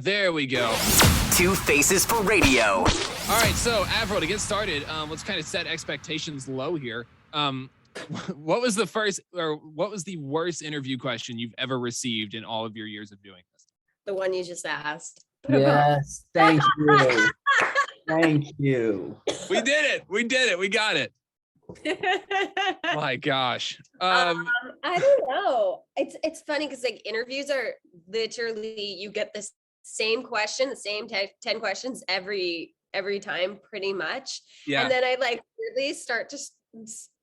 There we go. Two Faces for Radio. All right, so Avril, to get started, let's kind of set expectations low here. What was the worst interview question you've ever received in all of your years of doing this? The one you just asked. Yes, thank you. Thank you. We did it. We got it. My gosh. I don't know. It's funny because like interviews are literally you get the same question, the same 10 questions every time pretty much. Yeah. And then I like really start to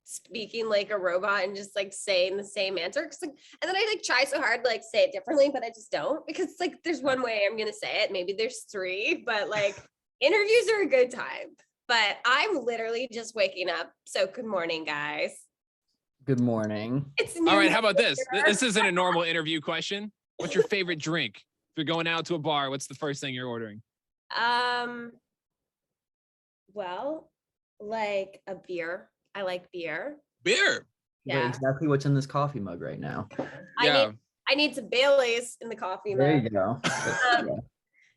speaking like a robot and just like saying the same answer. And then I like try so hard to like say it differently, but I just don't, because it's like there's one way I'm gonna say it. Maybe there's three, but like interviews are a good time. But I'm literally just waking up. So good morning, guys. Good morning. It's All right, how about this? This isn't a normal interview question. What's your favorite drink? If you're going out to a bar, what's the first thing you're ordering? Well, like a beer. I like beer. Beer. Yeah. Exactly what's in this coffee mug right now. Yeah. I need some Baileys in the coffee There mug. you go.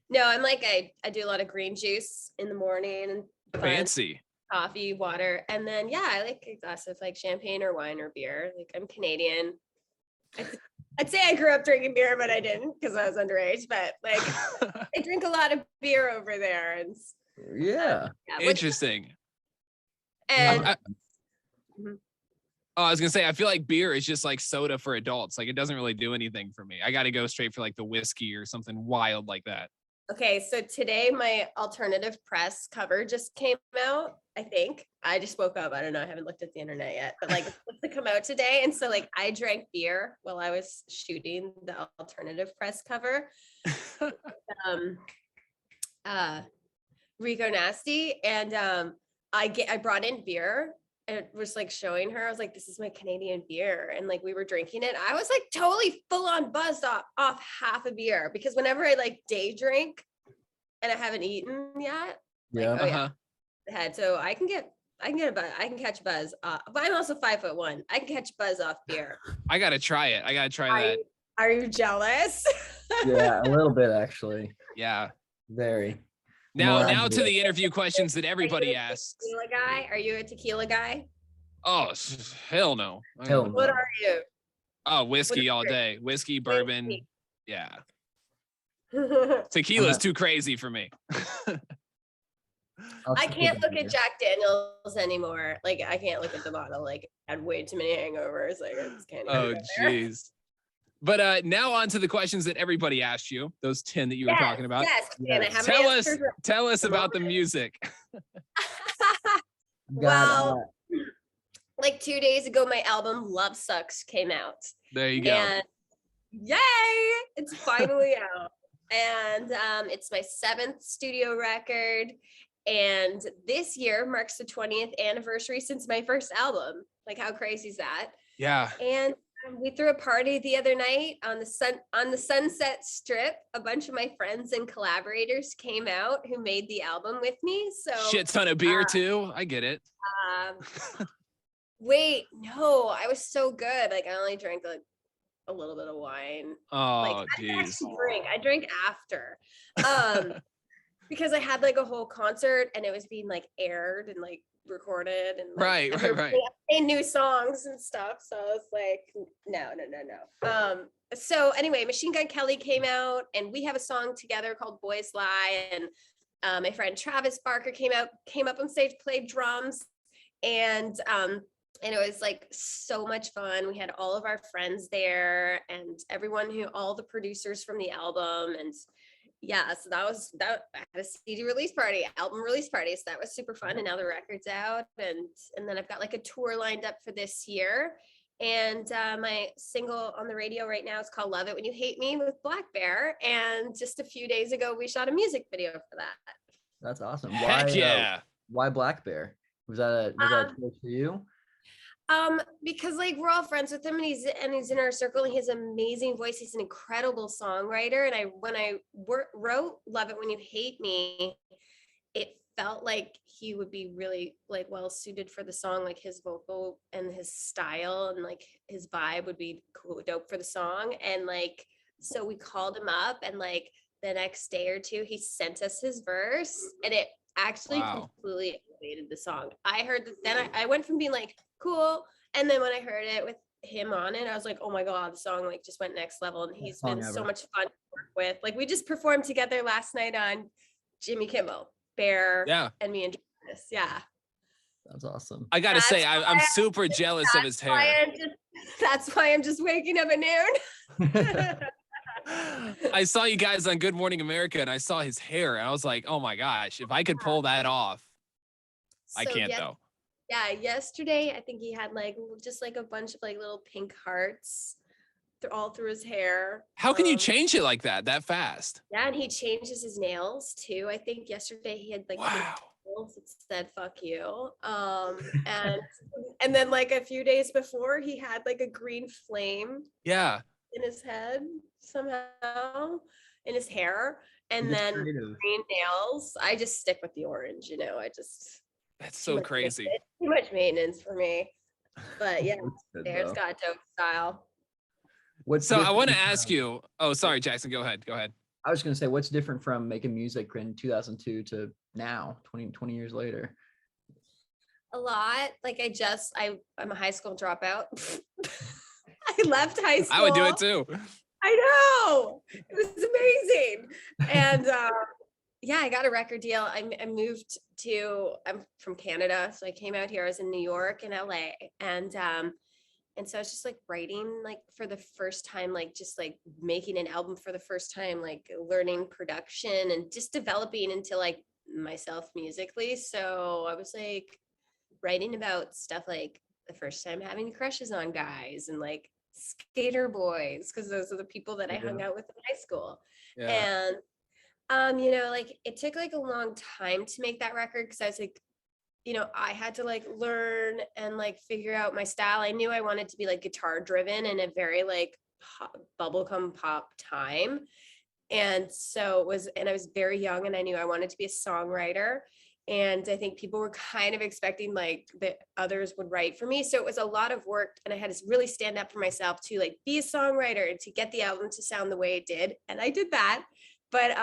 No, I'm like I do a lot of green juice in the morning and Fancy. coffee, water, and then I like a glass of like champagne or wine or beer. Like I'm Canadian. I'd say I grew up drinking beer, but I didn't because I was underage. But like I drink a lot of beer over there, and Yeah. Interesting. And I was gonna say, I feel like beer is just like soda for adults. Like it doesn't really do anything for me. I got to go straight for like the whiskey or something wild like that. okay, so today my alternative press cover just came out. I think I just woke up. I don't know. I haven't looked at the internet yet, but like it's supposed to come out today. And so like I drank beer while I was shooting the alternative press cover. Rico Nasty, and I brought in beer and was like showing her. I was like, this is my Canadian beer, and like we were drinking it. I was like totally full on buzzed off half a beer, because whenever I like day drink and I haven't eaten yet, Yeah. like, head. So I can get a buzz. I can catch buzz. But I'm also 5'1". I can catch buzz off beer. I gotta try it. I gotta try that. Are you jealous? Yeah, a little bit actually. Yeah. Very. Now to the interview questions that everybody Are you a asks. tequila guy? Are you a tequila guy? Oh, hell no. Hell no. What are you? Oh, whiskey all day. Whiskey, bourbon. Yeah. Tequila's too crazy for me. I can't look at Jack Daniels anymore. Like I can't look at the bottle. Like I had way too many hangovers. Like I just can't. Oh, jeez. But now on to the questions that everybody asked you. Those 10 that you were talking about. Yes. Tell us about the music. Well, like 2 days ago, my album Love Sucks came out. There you go. And yay! It's finally out. And it's my 7th studio record. And this year marks the 20th anniversary since my first album. Like, how crazy is that? Yeah. And we threw a party the other night on the Sunset Strip. A bunch of my friends and collaborators came out who made the album with me. So shit ton of beer too. I get it. Wait, no, I was so good. Like I only drank like a little bit of wine. Oh, geez. I drank after. Because I had like a whole concert and it was being like aired and like recorded and like, right. And new songs and stuff. So I was like, no. So anyway, Machine Gun Kelly came out and we have a song together called Boys Lie. And my friend Travis Barker came up on stage, played drums, and it was like so much fun. We had all of our friends there and all the producers from the album. And yeah, so that I had a CD release party, album release party. So that was super fun. And now the record's out. And then I've got like a tour lined up for this year. And my single on the radio right now is called Love It When You Hate Me with Blackbear. And just a few days ago, we shot a music video for that. That's awesome. Heck yeah. Why Blackbear? Was that a choice for you? Because like we're all friends with him and he's in our circle and he has an amazing voice. He's an incredible songwriter. And when I wrote Love It When You Hate Me, it felt like he would be really like well suited for the song, like his vocal and his style and like his vibe would be cool, dope for the song. And like, so we called him up and like the next day or two, he sent us his verse, and it actually completely elevated the song. I heard that, then I went from being like, cool, and then when I heard it with him on it, I was like, oh my God, the song like just went next level, and he's been so much fun to work with. Like, we just performed together last night on Jimmy Kimmel, Bear, and me and Travis. Yeah. That's awesome. I gotta say, I'm super jealous of his hair. That's why I'm just waking up at noon. I saw you guys on Good Morning America, and I saw his hair, and I was like, oh my gosh, if I could pull that off. I can't though. Yeah, yesterday I think he had like just like a bunch of like little pink hearts all through his hair. How can you change it like that fast? Yeah, and he changes his nails too. I think yesterday he had like nails that said "fuck you," and then like a few days before he had like a green flame. Yeah. In his head somehow, in his hair, and then green nails. I just stick with the orange, you know. That's so crazy. Too much maintenance for me. But yeah, Bear's got dope style. So I want to ask you. Oh, sorry, Jackson. Go ahead. I was going to say, what's different from making music in 2002 to now, 20 years later? A lot. Like I'm a high school dropout. I left high school. I would do it too. I know. It was amazing. And yeah, I got a record deal. I moved I'm from Canada. So I came out here. I was in New York and LA. And so I was just like writing like for the first time, like just like making an album for the first time, like learning production and just developing into like myself musically. So I was like writing about stuff like the first time having crushes on guys and like skater boys, because those are the people that I hung out with in high school. And you know, like it took like a long time to make that record because I was like, you know, I had to like learn and like figure out my style. I knew I wanted to be like guitar driven in a very like bubblegum pop time. And so I was very young and I knew I wanted to be a songwriter. And I think people were kind of expecting like that others would write for me. So it was a lot of work and I had to really stand up for myself to like be a songwriter and to get the album to sound the way it did. And I did that. But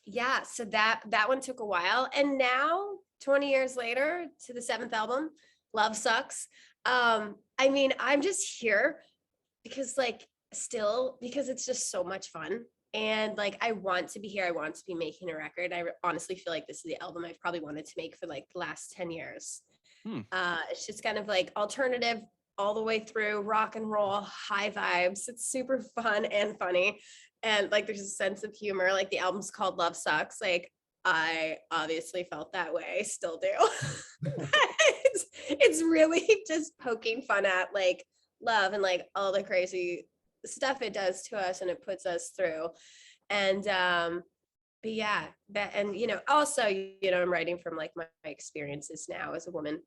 yeah, so that one took a while. And now 20 years later to the 7th album, Love Sucks. I mean, I'm just here because because it's just so much fun. And like, I want to be here. I want to be making a record. I honestly feel like this is the album I've probably wanted to make for like the last 10 years. It's just kind of like alternative all the way through, rock and roll, high vibes. It's super fun and funny. And like, there's a sense of humor. Like the album's called Love Sucks. Like I obviously felt that way, still do. It's really just poking fun at like love and like all the crazy stuff it does to us and it puts us through. And but yeah, and you know, also, you know, I'm writing from like my experiences now as a woman.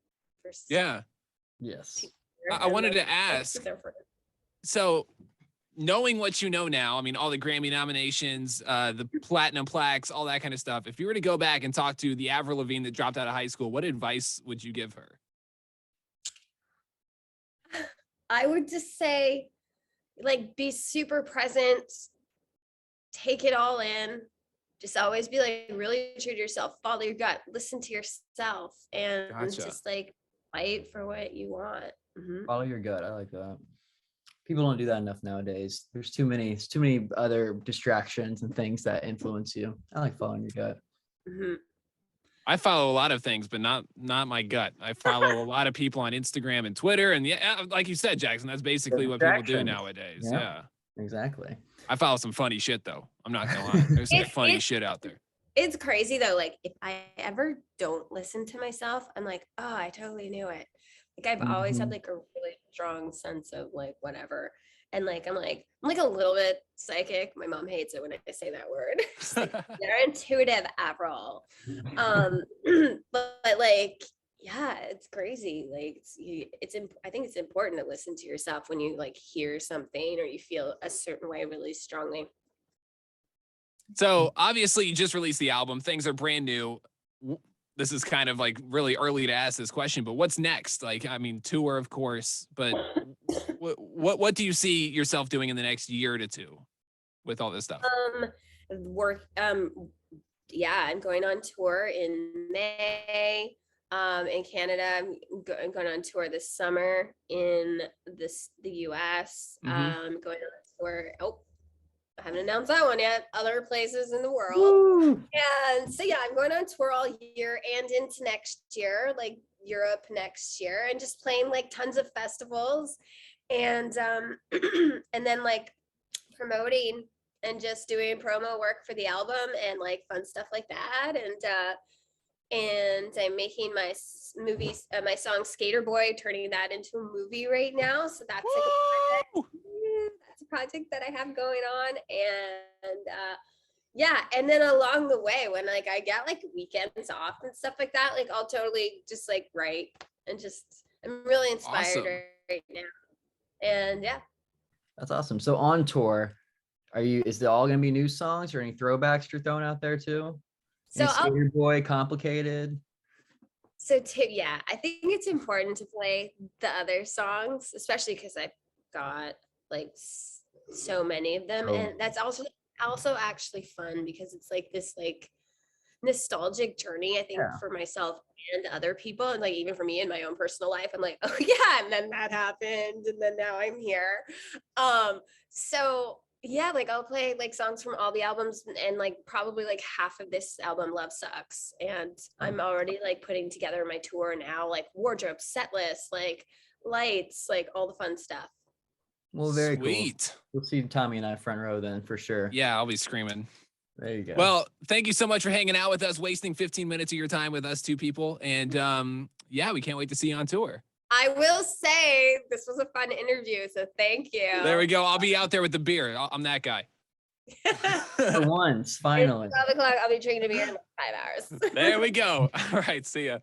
Yes. I wanted to ask, so knowing what you know now, I mean, all the Grammy nominations, the platinum plaques, all that kind of stuff. If you were to go back and talk to the Avril Lavigne that dropped out of high school, what advice would you give her? I would just say, like, be super present, take it all in, just always be like really true to yourself, follow your gut, listen to yourself, and just like fight for what you want. Follow your gut. I like that. People don't do that enough nowadays. There's too many other distractions and things that influence you. I like following your gut. I follow a lot of things, but not my gut. I follow a lot of people on Instagram and Twitter, and yeah, like you said, Jackson, that's basically what people do nowadays. Yeah, exactly. I follow some funny shit though. I'm not gonna lie. There's some funny shit out there. It's crazy though. Like if I ever don't listen to myself, I'm like, oh, I totally knew it. Like I've always had like a really strong sense of like whatever. And like I'm like a little bit psychic. My mom hates it when I say that word. She's like, you're intuitive, Avril. But like, yeah, it's crazy. Like I think it's important to listen to yourself when you like hear something or you feel a certain way really strongly. So obviously you just released the album. Things are brand new. This is kind of like really early to ask this question, but what's next? Like, I mean, tour, of course, but what do you see yourself doing in the next year to two with all this stuff? work. Yeah, I'm going on tour in May. In Canada, I'm going on tour this summer in the US. Going on tour. Oh, I haven't announced that one yet. Other places in the world. Woo! And so yeah, I'm going on tour all year and into next year, like Europe next year, and just playing like tons of festivals, and and then like promoting and just doing promo work for the album and like fun stuff like that. And I'm making my movies, my song Skater Boy, turning that into a movie right now. So that's like a project. That's a project that I have going on. And yeah, and then along the way, when like I get like weekends off and stuff like that, like I'll totally just like write and just I'm really inspired Awesome. right now. And yeah. That's awesome. So on tour, is it all gonna be new songs or any throwbacks you're throwing out there too? So Any Skater Boy, Complicated? yeah, I think it's important to play the other songs, especially because I've got like so many of them, So and that's also actually fun because it's like this like nostalgic journey, I think, Yeah. for myself and other people, and like even for me in my own personal life, I'm like, oh yeah, and then that happened, and then now I'm here. So yeah, like I'll play like songs from all the albums, and like probably like half of this album, Love Sucks, and I'm already like putting together my tour now, like wardrobe, set list, like lights, like all the fun stuff. Well, very cool. Sweet. We'll see Tommy and I front row then for sure. Yeah, I'll be screaming. There you go. Well, thank you so much for hanging out with us, wasting 15 minutes of your time with us two people. And yeah, we can't wait to see you on tour. I will say this was a fun interview, so thank you. There we go. I'll be out there with the beer. I'm that guy. For once, finally. It's 12 o'clock. I'll be drinking a beer in like 5 hours. There we go. All right. See ya.